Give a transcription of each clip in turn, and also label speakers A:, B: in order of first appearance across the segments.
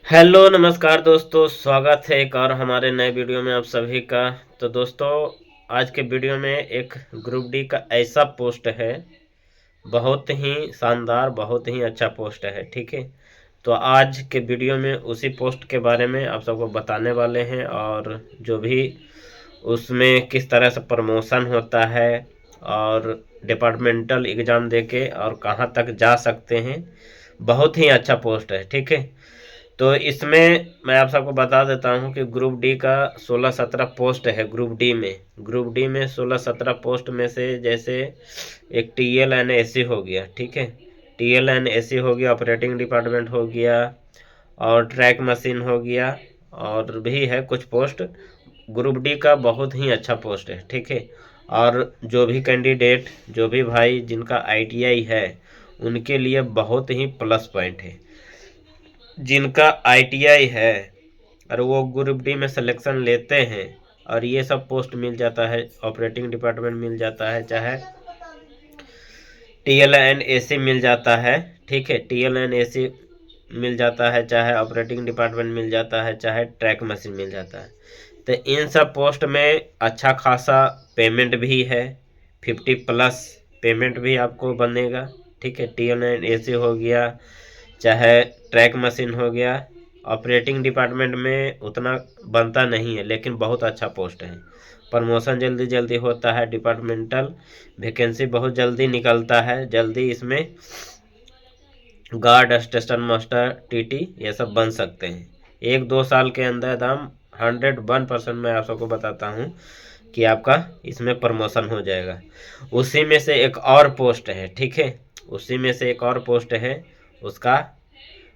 A: Hello नमस्कार दोस्तों, स्वागत है एक और हमारे नए वीडियो में आप सभी का। तो दोस्तों, आज के वीडियो में एक ग्रुप डी का ऐसा पोस्ट है, बहुत ही शानदार, बहुत ही अच्छा पोस्ट है। ठीक है, तो आज के वीडियो में उसी पोस्ट के बारे में आप सबको बताने वाले हैं, और जो भी उसमें किस तरह से प्रमोशन होता है और डिपार्टमेंटल एग्ज़ाम देके और कहाँ तक जा सकते हैं। बहुत ही अच्छा पोस्ट है। ठीक है, तो इसमें मैं आप सबको बता देता हूं कि ग्रुप डी का 16-17 पोस्ट है। ग्रुप डी में 16-17 पोस्ट में से जैसे एक टीएल एंड एसी हो गया। ठीक है, टीएल एंड एसी हो गया, ऑपरेटिंग डिपार्टमेंट हो गया, और ट्रैक मशीन हो गया, और भी है कुछ पोस्ट। ग्रुप डी का बहुत ही अच्छा पोस्ट है। ठीक है, और जो भी कैंडिडेट, जो भी भाई जिनका आईटीआई है, उनके लिए बहुत ही प्लस पॉइंट है। जिनका आईटीआई है और वो ग्रुप डी में सिलेक्शन लेते हैं और ये सब पोस्ट मिल जाता है, ऑपरेटिंग डिपार्टमेंट मिल जाता है, चाहे टीएल एंड एसी मिल जाता है। ठीक है, टीएल एंड एसी मिल जाता है, चाहे ऑपरेटिंग डिपार्टमेंट मिल जाता है, चाहे ट्रैक मशीन मिल जाता है। तो इन सब पोस्ट में अच्छा खासा पेमेंट भी है, 50+ पेमेंट भी आपको बनेगा। ठीक है, टीएल एंड एसी हो गया, चाहे ट्रैक मशीन हो गया। ऑपरेटिंग डिपार्टमेंट में उतना बनता नहीं है, लेकिन बहुत अच्छा पोस्ट है। प्रमोशन जल्दी जल्दी होता है, डिपार्टमेंटल वैकेंसी बहुत जल्दी निकलता है। जल्दी इसमें गार्ड, स्टेशन मास्टर, टीटी ये सब बन सकते हैं 1-2 साल के अंदर। हम 101% मैं आप सबको बताता हूँ कि आपका इसमें प्रमोशन हो जाएगा। उसी में से एक और पोस्ट है। ठीक है, उसी में से एक और पोस्ट है, उसका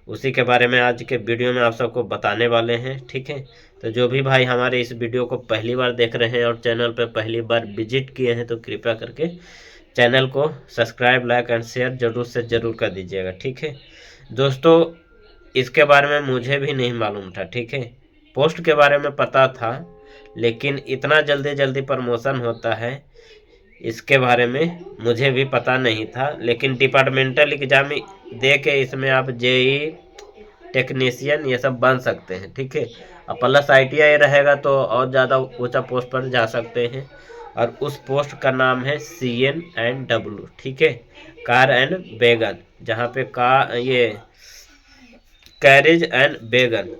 A: उसी के बारे में आज के वीडियो में आप सबको बताने वाले हैं। ठीक है, तो जो भी भाई हमारे इस वीडियो को पहली बार देख रहे हैं और चैनल पर पहली बार विजिट किए हैं, तो कृपया करके चैनल को सब्सक्राइब, लाइक एंड शेयर जरूर से ज़रूर कर दीजिएगा। ठीक है दोस्तों, इसके बारे में मुझे भी नहीं मालूम था। ठीक है, पोस्ट के बारे में पता था, लेकिन इतना जल्दी जल्दी प्रमोशन होता है इसके बारे में मुझे भी पता नहीं था। लेकिन डिपार्टमेंटल एग्जाम दे के इसमें आप जेई, टेक्नीशियन ये सब बन सकते हैं। ठीक है, और प्लस आईटीआई रहेगा तो और ज़्यादा ऊंचा पोस्ट पर जा सकते हैं। और उस पोस्ट का नाम है CN&W। ठीक है, कार एंड बैगन, जहाँ पे ये कैरेज एंड बैगन,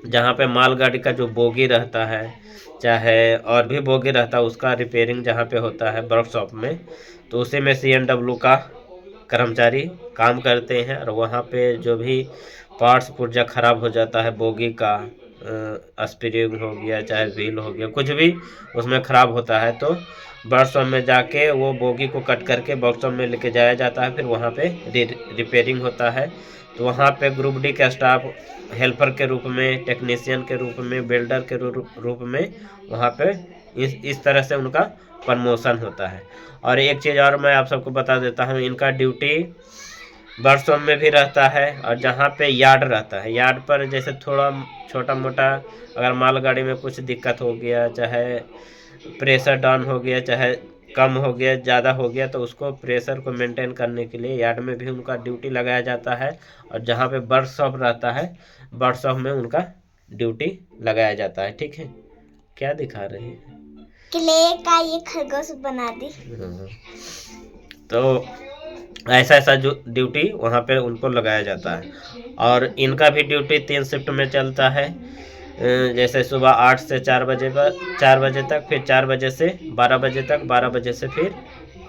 A: जहाँ पे मालगाड़ी का जो बोगी रहता है, चाहे और भी बोगी रहता है, उसका रिपेयरिंग जहाँ पे होता है वर्कशॉप में, तो उसी में CN&W का कर्मचारी काम करते हैं। और वहाँ पे जो भी पार्ट्स पुर्जा ख़राब हो जाता है बोगी का, स्प्रिंग हो गया, चाहे व्हील हो गया, कुछ भी उसमें ख़राब होता है, तो वर्कशॉप में जाके वो बोगी को कट करके वर्कशॉप में लेके जाया जाता है। फिर वहाँ पे रिपेयरिंग होता है। तो वहाँ पे ग्रुप डी का स्टाफ हेल्पर के रूप में, टेक्नीशियन के रूप में, वेल्डर के रूप में वहाँ पे इस तरह से उनका प्रमोशन होता है। और एक चीज़ और मैं आप सबको बता देता हूँ, इनका ड्यूटी वर्कशॉप में भी रहता है, और जहाँ पे यार्ड रहता है, यार्ड पर जैसे थोड़ा छोटा मोटा अगर मालगाड़ी में कुछ दिक्कत हो गया, चाहे प्रेशर डाउन हो गया, चाहे कम हो गया, ज़्यादा हो गया, तो उसको प्रेशर को मेंटेन करने के लिए यार्ड में भी उनका ड्यूटी लगाया जाता है। और जहाँ पे वर्कशॉप रहता है, वर्कशॉप में उनका ड्यूटी लगाया जाता है। ठीक है, क्या दिखा रहे हैं?
B: क्ले का ये खरगोश बना दी।
A: हाँ। तो ऐसा ऐसा जो ड्यूटी वहाँ पे उनको लगाया जाता है। और इनका भी ड्यूटी 3 शिफ्ट में चलता है। जैसे सुबह 8 से 4 बजे पर 4 बजे तक, फिर 4 बजे से 12 बजे तक, 12 बजे से फिर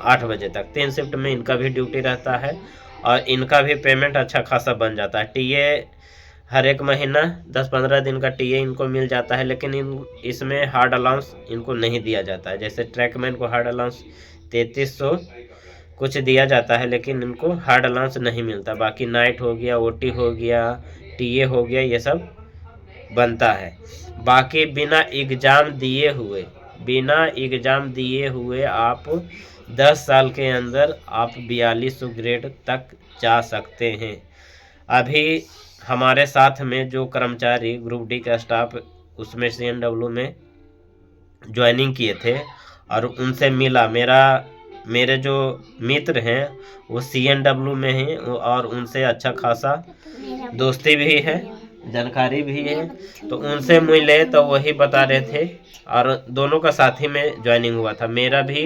A: 8 बजे तक, 3 शिफ्ट में इनका भी ड्यूटी रहता है। और इनका भी पेमेंट अच्छा खासा बन जाता है। टीए हर एक महीना 10-15 दिन का टीए इनको मिल जाता है, लेकिन इसमें हार्ड अलाउंस इनको नहीं दिया जाता है। जैसे ट्रैकमैन को हार्ड अलाउंस 3300 कुछ दिया जाता है, लेकिन इनको हार्ड अलाउंस नहीं मिलता। बाकी नाइट हो गया, ओटी हो गया, टीए हो गया, ये सब बनता है। बाकी बिना एग्ज़ाम दिए हुए आप 10 साल के अंदर आप 4200 ग्रेड तक जा सकते हैं। अभी हमारे साथ में जो कर्मचारी ग्रुप डी का स्टाफ उसमें CN&W में ज्वाइनिंग किए थे, और उनसे मिला, मेरे जो मित्र हैं वो CN&W में हैं, और उनसे अच्छा खासा दोस्ती भी है। जानकारी भी है, तो उनसे मिले तो वही बता रहे थे। और दोनों का साथ ही में ज्वाइनिंग हुआ था, मेरा भी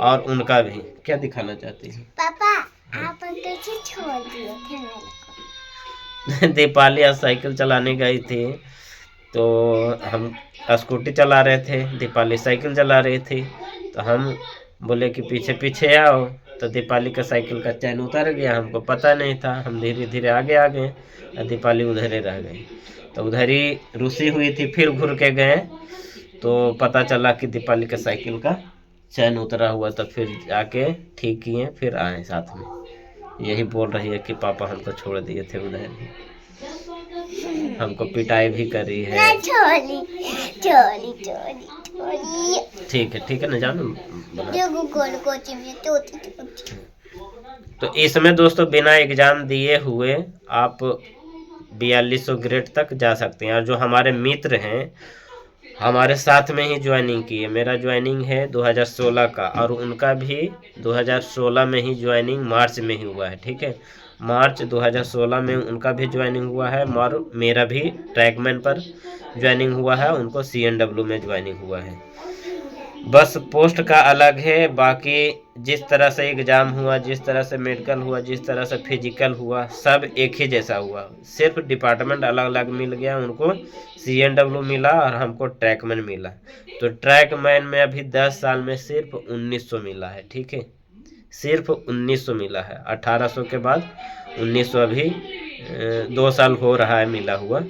A: और उनका भी। क्या दिखाना चाहती है
B: पापा? आप कैसे छोड़ दिए थे मेरे को?
A: दीपाली आज साइकिल चलाने गई थी, तो हम स्कूटी चला रहे थे, दीपाली साइकिल चला रही थी, तो हम बोले कि पीछे पीछे आओ, तो दीपाली का साइकिल का चैन उतर गया, हमको पता नहीं था, हम धीरे धीरे आगे आ गए और दीपाली उधर ही रह गई। तो उधर ही रुसी हुई थी, फिर घूर के गए तो पता चला कि दीपाली का साइकिल का चैन उतरा हुआ, तो फिर जाके ठीक किए, फिर आए साथ में। यही बोल रही है कि पापा हमको छोड़ दिए थे उधर ही, हमको पिटाई भी करी है।
B: छोली छोली छोली छोली।
A: ठीक है ना जानो। तो इसमें दोस्तों बिना एग्जाम दिए हुए आप 4200 ग्रेड तक जा सकते हैं। और जो हमारे मित्र हैं हमारे साथ में ही ज्वाइनिंग किए, मेरा ज्वाइनिंग है 2016 का, और उनका भी 2016 में ही ज्वाइनिंग मार्च में ही हुआ है। ठीक है, मार्च 2016 में उनका भी ज्वाइनिंग हुआ है, और मेरा भी ट्रैकमैन पर ज्वाइनिंग हुआ है, उनको CNW में ज्वाइनिंग हुआ है। बस पोस्ट का अलग है, बाकी जिस तरह से एग्ज़ाम हुआ, जिस तरह से मेडिकल हुआ, जिस तरह से फिजिकल हुआ, सब एक ही जैसा हुआ। सिर्फ डिपार्टमेंट अलग अलग मिल गया, उनको CNW मिला और हमको ट्रैकमैन मिला। तो ट्रैकमैन में अभी 10 साल में सिर्फ 1900 मिला है। ठीक है, सिर्फ 1900 मिला है। 1800 के बाद 1900, अभी 2 साल हो रहा है मिला हुआ।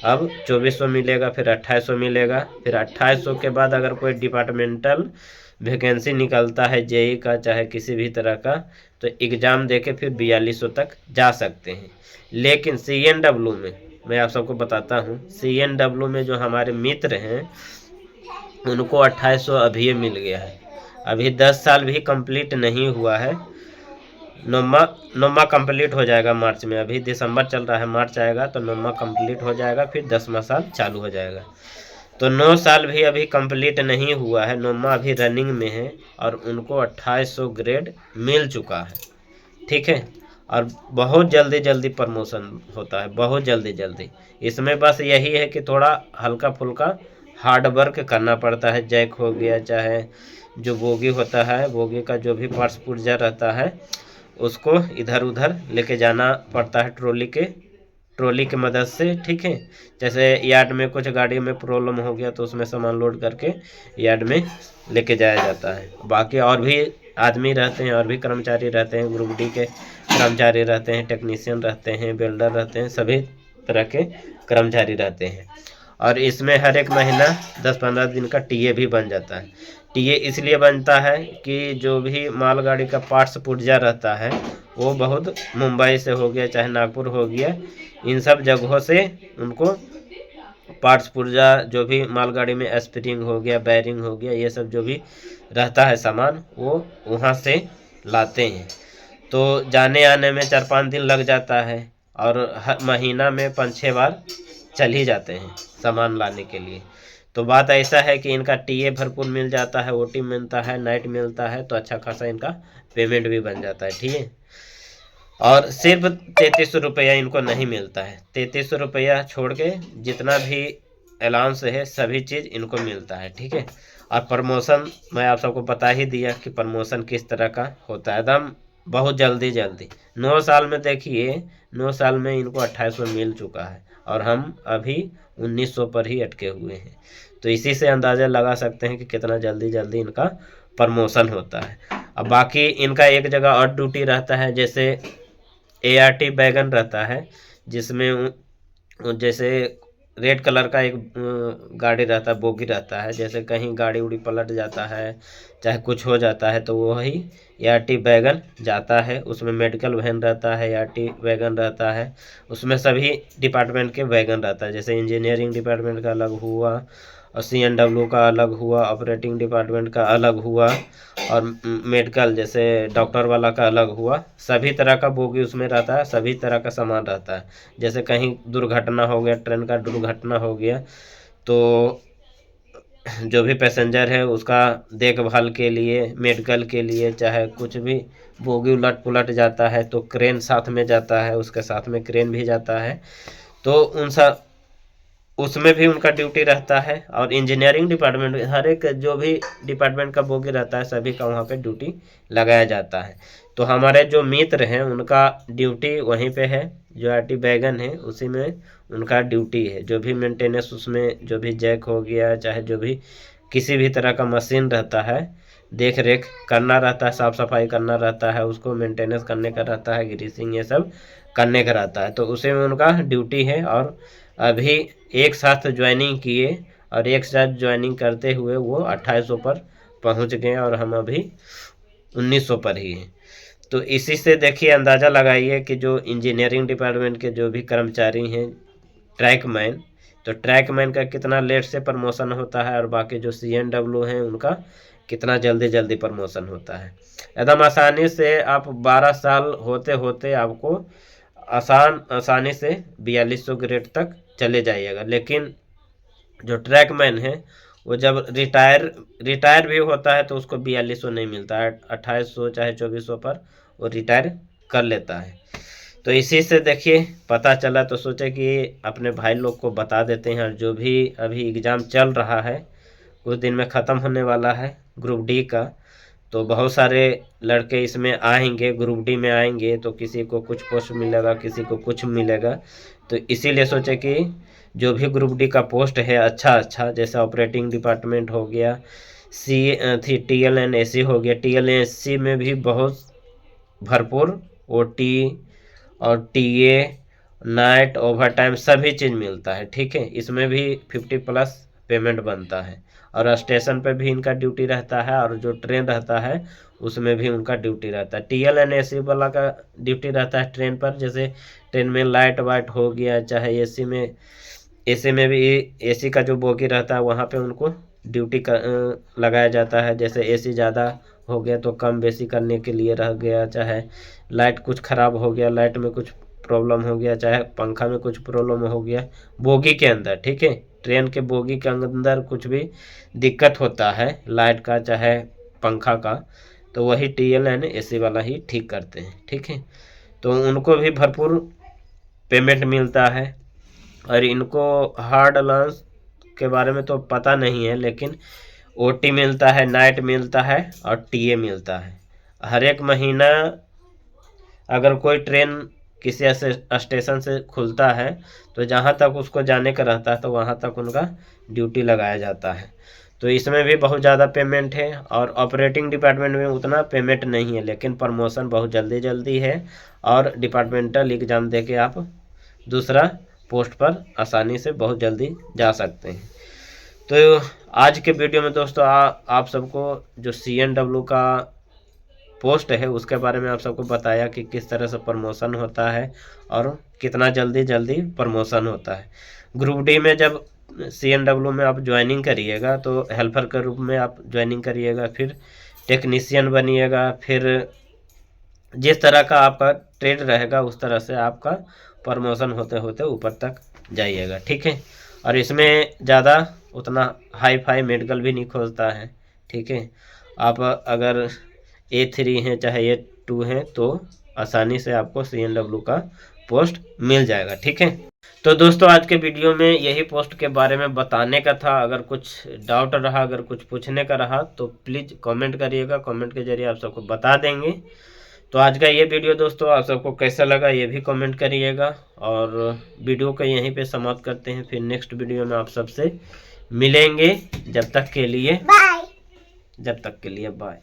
A: अब 2400 मिलेगा, फिर 2800 मिलेगा, फिर 2800 के बाद अगर कोई डिपार्टमेंटल वैकेंसी निकलता है JEE का, चाहे किसी भी तरह का, तो एग्ज़ाम देके फिर 4200 तक जा सकते हैं। लेकिन CNW में मैं आप सबको बताता हूँ, CNW में जो हमारे मित्र हैं उनको 2800 अभी मिल गया है। अभी 10 साल भी कंप्लीट नहीं हुआ है। नौमा कंप्लीट हो जाएगा मार्च में, अभी दिसंबर चल रहा है, मार्च आएगा तो 9वां कंप्लीट हो जाएगा, फिर 10वां साल चालू हो जाएगा। तो 9 साल भी अभी कंप्लीट नहीं हुआ है, 9वां अभी रनिंग में है, और उनको 2800 ग्रेड मिल चुका है। ठीक है, और बहुत जल्दी जल्दी प्रमोशन होता है, बहुत जल्दी जल्दी। इसमें बस यही है कि थोड़ा हल्का फुल्का हार्ड वर्क करना पड़ता है। जैक हो गया, चाहे जो बोगी होता है, बोगी का जो भी पार्ट्स पुर्जा रहता है उसको इधर उधर लेके जाना पड़ता है ट्रॉली के मदद से। ठीक है, जैसे यार्ड में कुछ गाड़ी में प्रॉब्लम हो गया तो उसमें सामान लोड करके यार्ड में लेके जाया जाता है। बाकी और भी आदमी रहते हैं, और भी कर्मचारी रहते हैं, ग्रुप डी के कर्मचारी रहते हैं, टेक्नीशियन रहते हैं, वेल्डर रहते हैं, सभी तरह के कर्मचारी रहते हैं। और इसमें हर एक महीना 10-15 दिन का टीए भी बन जाता है। टीए इसलिए बनता है कि जो भी मालगाड़ी का पार्ट्स पुर्जा रहता है वो बहुत मुंबई से हो गया, चाहे नागपुर हो गया, इन सब जगहों से उनको पार्ट्स पुर्जा, जो भी मालगाड़ी में स्प्रिंग हो गया, बैरिंग हो गया, ये सब जो भी रहता है सामान, वो वहाँ से लाते हैं। तो जाने आने में 4-5 दिन लग जाता है, और हर महीना में 5-6 बार चल ही जाते हैं सामान लाने के लिए। तो बात ऐसा है कि इनका टीए भरपूर मिल जाता है, ओटी मिलता है, नाइट मिलता है, तो अच्छा खासा इनका पेमेंट भी बन जाता है। ठीक है, और सिर्फ 3300 रुपया इनको नहीं मिलता है। 3300 रुपया छोड़ के जितना भी अलाउंस है सभी चीज़ इनको मिलता है। ठीक है, और प्रमोशन मैं आप सबको बता ही दिया कि प्रमोशन किस तरह का होता है, एकदम बहुत जल्दी जल्दी। 9 साल में देखिए, 9 साल में इनको 2800 मिल चुका है, और हम अभी 1900 पर ही अटके हुए हैं। तो इसी से अंदाज़ा लगा सकते हैं कि कितना जल्दी जल्दी इनका प्रमोशन होता है। अब बाकी इनका एक जगह और ड्यूटी रहता है, जैसे ART वैगन रहता है, जिसमें जैसे रेड कलर का एक गाड़ी रहता है, बोगी रहता है, जैसे कहीं गाड़ी उड़ी पलट जाता है, चाहे कुछ हो जाता है, तो वही ART वैगन जाता है। उसमें मेडिकल वैन रहता है, ART वैगन रहता है, उसमें सभी डिपार्टमेंट के वैगन रहता है। जैसे इंजीनियरिंग डिपार्टमेंट का अलग हुआ, और CNW का अलग हुआ, ऑपरेटिंग डिपार्टमेंट का अलग हुआ, और मेडिकल जैसे डॉक्टर वाला का अलग हुआ। सभी तरह का बोगी उसमें रहता है, सभी तरह का सामान रहता है। जैसे कहीं दुर्घटना हो गया, ट्रेन का दुर्घटना हो गया, तो जो भी पैसेंजर है उसका देखभाल के लिए, मेडिकल के लिए, चाहे कुछ भी बोगी उलट पुलट जाता है तो क्रेन साथ में जाता है, उसके साथ में क्रेन भी जाता है। तो उन सब उसमें भी उनका ड्यूटी रहता है। और इंजीनियरिंग डिपार्टमेंट, हर एक जो भी डिपार्टमेंट का बोगी रहता है सभी का वहाँ पे ड्यूटी लगाया जाता है। तो हमारे जो मित्र हैं उनका ड्यूटी वहीं पे है, जो आरटी बैगन है उसी में उनका ड्यूटी है। जो भी मेंटेनेंस उसमें जो भी जैक हो गया, चाहे जो भी किसी भी तरह का मशीन रहता है, देख रेख करना रहता है, साफ़ सफाई करना रहता है, उसको मेंटेनेंस करने का रहता है, ग्रीसिंग ये सब करने का रहता है। तो उसी में उनका ड्यूटी है। और अभी एक साथ ज्वाइनिंग किए और एक साथ ज्वाइनिंग करते हुए वो 2800 पर पहुंच गए और हम अभी 1900 पर ही हैं। तो इसी से देखिए अंदाज़ा लगाइए कि जो इंजीनियरिंग डिपार्टमेंट के जो भी कर्मचारी हैं ट्रैकमैन, तो ट्रैकमैन का कितना लेट से प्रमोशन होता है और बाकी जो CNW हैं उनका कितना जल्दी जल्दी प्रमोशन होता है। एकदम आसानी से आप 12 साल होते होते आपको आसानी से 4200 ग्रेड तक चले जाइएगा। लेकिन जो ट्रैकमैन है वो जब रिटायर भी होता है तो उसको 4200 नहीं मिलता है, 2800 चाहे 2400 पर वो रिटायर कर लेता है। तो इसी से देखिए पता चला, तो सोचे कि अपने भाई लोग को बता देते हैं। और जो भी अभी एग्ज़ाम चल रहा है कुछ दिन में ख़त्म होने वाला है ग्रुप डी का, तो बहुत सारे लड़के इसमें आएंगे, ग्रुप डी में आएंगे, तो किसी को कुछ पोस्ट मिलेगा, किसी को कुछ मिलेगा। तो इसीलिए सोचे कि जो भी ग्रुप डी का पोस्ट है अच्छा जैसे ऑपरेटिंग डिपार्टमेंट हो गया, TLNAC हो गया, TLNAC में भी बहुत भरपूर OT और TA, नाइट, ओवर टाइम सभी चीज़ मिलता है। ठीक है, इसमें भी 50+ पेमेंट बनता है। और स्टेशन पे भी इनका ड्यूटी रहता है और जो ट्रेन रहता है उसमें भी उनका ड्यूटी रहता है। TLNAC वाला का ड्यूटी रहता है ट्रेन पर, जैसे ट्रेन में लाइट वाइट हो गया, चाहे AC में भी AC का जो बोगी रहता है वहाँ पे उनको ड्यूटी लगाया जाता है। जैसे AC ज़्यादा हो गया तो कम बेसी करने के लिए रह गया, चाहे लाइट कुछ ख़राब हो गया, लाइट में कुछ प्रॉब्लम हो गया, चाहे पंखा में कुछ प्रॉब्लम हो गया बोगी के अंदर। ठीक है, ट्रेन के बोगी के अंदर कुछ भी दिक्कत होता है लाइट का चाहे पंखा का, तो वही TLNAC वाला ही ठीक करते हैं। ठीक है, तो उनको भी भरपूर पेमेंट मिलता है। और इनको हार्ड लंच के बारे में तो पता नहीं है, लेकिन OT मिलता है, नाइट मिलता है और TA मिलता है। हर एक महीना अगर कोई ट्रेन किसी स्टेशन से खुलता है तो जहाँ तक उसको जाने का रहता है तो वहाँ तक उनका ड्यूटी लगाया जाता है। तो इसमें भी बहुत ज़्यादा पेमेंट है। और ऑपरेटिंग डिपार्टमेंट में उतना पेमेंट नहीं है, लेकिन प्रमोशन बहुत जल्दी है और डिपार्टमेंटल एग्ज़ाम दे के आप दूसरा पोस्ट पर आसानी से बहुत जल्दी जा सकते हैं। तो आज के वीडियो में दोस्तों आप सबको जो CNW का पोस्ट है उसके बारे में आप सबको बताया कि किस तरह से प्रमोशन होता है और कितना जल्दी प्रमोशन होता है। ग्रुप डी में जब CNW में आप ज्वाइनिंग करिएगा तो हेल्पर के रूप में आप ज्वाइनिंग करिएगा, फिर टेक्नीशियन बनिएगा, फिर जिस तरह का आपका ट्रेड रहेगा उस तरह से आपका प्रमोशन होते होते ऊपर तक जाइएगा। ठीक है, और इसमें ज़्यादा उतना हाई फाई मेडिकल भी नहीं खोजता है। ठीक है, आप अगर A3 हैं चाहे A2 हैं तो आसानी से आपको CNW का पोस्ट मिल जाएगा। ठीक है, तो दोस्तों आज के वीडियो में यही पोस्ट के बारे में बताने का था। अगर कुछ डाउट रहा, अगर कुछ पूछने का रहा तो प्लीज़ कमेंट करिएगा, कमेंट के जरिए आप सबको बता देंगे। तो आज का ये वीडियो दोस्तों आप सबको कैसा लगा ये भी कमेंट करिएगा। और वीडियो को यहीं पे समाप्त करते हैं, फिर नेक्स्ट वीडियो में आप सबसे मिलेंगे। जब तक के लिए बाय।